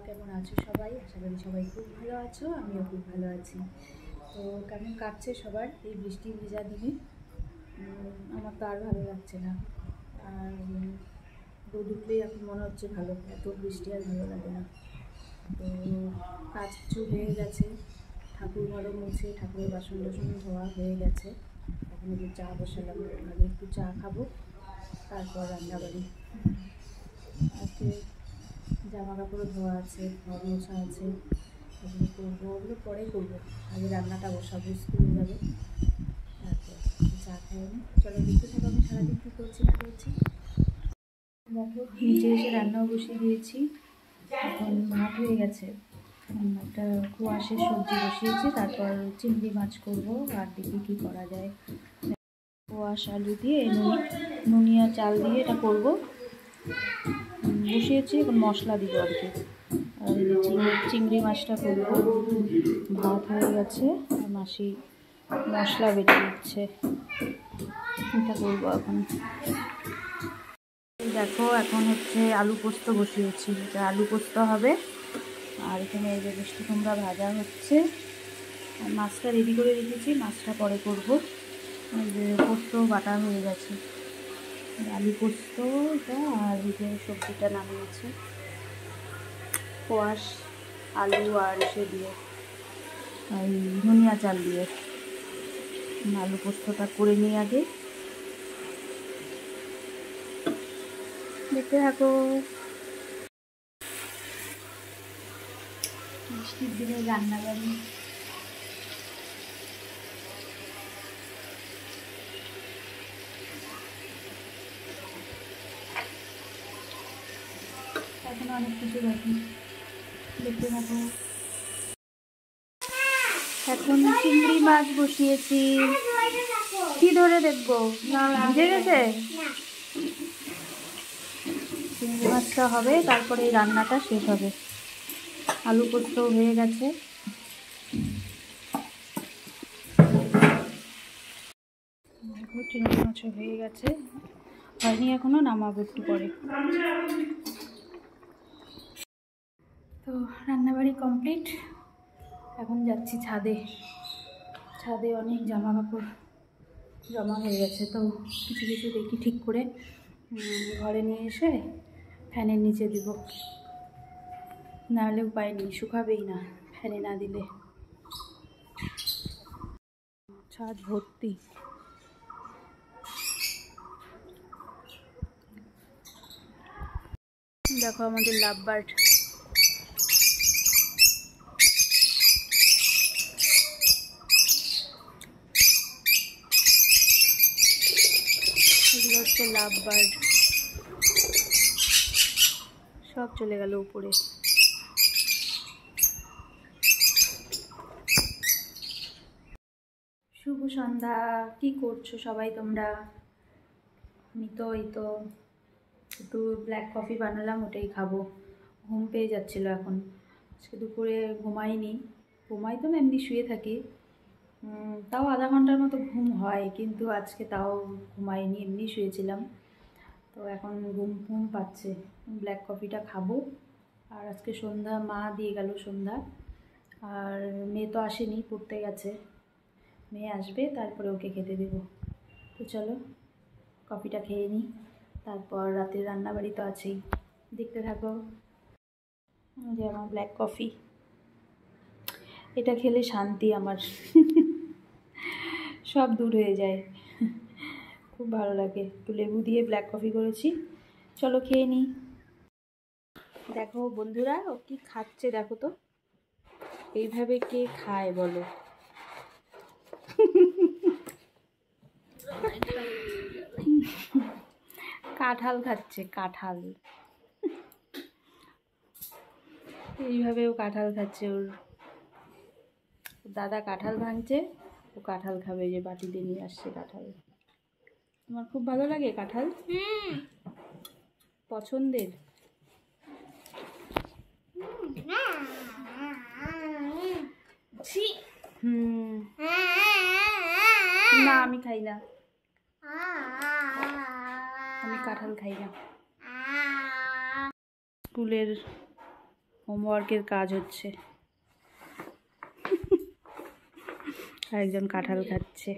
কেমন আছো সবাই? আশা করি সবাই খুব ভালো আছো, আমিও খুব ভালো আছি। তো কেমন কাটছে সবার এই বৃষ্টি ভেজা দিনে? আমার তো আর ভালো লাগছে না। আর রোদ উঠলেই এখন মনে হচ্ছে ভালো, এত বৃষ্টি আর ভালো লাগে না। তো কাজ কিছু হয়ে গেছে, ঠাকুর ঘরও মুছে, ঠাকুরের বাসন টাসন ধোয়া হয়ে গেছে। এখন একটু চা বসালাম, আগে একটু চা খাবো, তারপর রান্নাবাড়ি। আজকে জামা কাপড়ও ধোয়া আছে, ঘর মোছা আছে, ওগুলো করবো, ওগুলো পরে করবো। আগে রান্নাটা বসাবো, স্কুলে যাবে, তারপর চা খাই। চলো দেখতে থাকো আমি সারাদিন কী করছি না করছি। দেখো নিচে এসে রান্নাও বসিয়ে দিয়েছি, এখন ভাত হয়ে গেছে। একটা কুয়াশের সবজি বসিয়েছি, তারপর চিংড়ি মাছ করবো, আর দেখি কী করা যায়। কুয়াশ আলু দিয়ে নুনিয়া চাল দিয়ে এটা করবো বসিয়েছি, এখন মশলা দিব আর কি। আর এই যে চিংড়ি মাছটা করবো। ভাত হয়ে গেছে, আর মাসি মশলা বেটে দিচ্ছে, এটা করবো এখন। দেখো এখন হচ্ছে আলু পোস্ত বসিয়েছি, এটা আলু পোস্ত হবে। আর এখানে এই যে মিষ্টি কুমড়া ভাজা হচ্ছে, আর মাছটা রেডি করে রেখেছি, মাছটা পরে করবো। এই যে পোস্ত বাটা হয়ে গেছে, আলু পোস্ত এটা, আর এই যে সবজিটা নামিয়েছে কোয়াশ আলু আর এসে দিয়ে এই ধনিয়া চাল দিয়ে। আলু পোস্তটা করে নিই আগে, দেখতে থাকো। বৃষ্টির দিনে রান্নাবাড়ি, এখন অনেক কিছু বাকি, দেখতে থাকো। এখন চিংড়ি মাছ বসিয়েছি, কি ধরে দেখবো? ভিজে গেছে চিংড়ি মাছটা হবে, তারপরে এই রান্নাটা শেষ হবে। আলু পোস্ত হয়ে গেছে, দেখো চিংড়ি মাছও হয়ে গেছে, হয়নি এখনো, নামাবো একটু পরে। তো রান্নাবাড়ি কমপ্লিট, এখন যাচ্ছি ছাদে। ছাদে অনেক জামা কাপড় জমা হয়ে গেছে, তো কিছু কিছু দেখি ঠিক করে ঘরে নিয়ে এসে ফ্যানের নিচে দিব, নাহলে উপায় নেই, শুকাবেই না ফ্যানে না দিলে। ছাদ ভর্তি, দেখো আমাদের লাভ বার্ড। এগুলো হচ্ছে লাভ বার্ড, সব চলে গেল উপরে। শুভ সন্ধ্যা, কি করছো সবাই তোমরা? আমি তো এই তো একটু ব্ল্যাক কফি বানালাম, ওটাই খাবো। ঘুম পেয়ে যাচ্ছিলো এখন, আজকে দুপুরে ঘুমাইনি, ঘুমাই তো না এমনি শুয়ে থাকি, তাও আধা ঘন্টার মতো ঘুম হয়, কিন্তু আজকে তাও ঘুমাইনি, এমনি শুয়েছিলাম। তো এখন ঘুম পাচ্ছে, ব্ল্যাক কফিটা খাবো। আর আজকে সন্ধ্যা মা দিয়ে গেল সন্ধ্যা, আর মেয়ে তো আসেনি, পড়তে গেছে, মেয়ে আসবে তারপরে ওকে খেতে দেবো। তো চলো কফিটা খেয়ে নিই, তারপর রাতের রান্নাবাড়ি তো আছেই, দেখতে থাকো। যে আমার ব্ল্যাক কফি, এটা খেলে শান্তি আমার সব দূর হয়ে যায়, খুব ভালো লাগে। একটু লেবু দিয়ে ব্ল্যাক কফি করেছি, চলো খেয়ে নিই। দেখো বন্ধুরা ও কি খাচ্ছে, দেখো তো, এইভাবে কে খায় বলো? কাঁঠাল খাচ্ছে, কাঁঠাল, এইভাবেও কাঁঠাল খাচ্ছে। ওর দাদা কাঁঠাল ভাঙছে, ও কাঁঠাল খাবে, যে বাটিতে নিয়ে আসছে কাঁঠাল। তোমার খুব ভালো লাগে কাঁঠাল? পছন্দের? না আমি খাই না, আমি কাঁঠাল খাই না। স্কুলের হোমওয়ার্কের কাজ হচ্ছে। আরেকজন কাঁঠাল খাচ্ছে।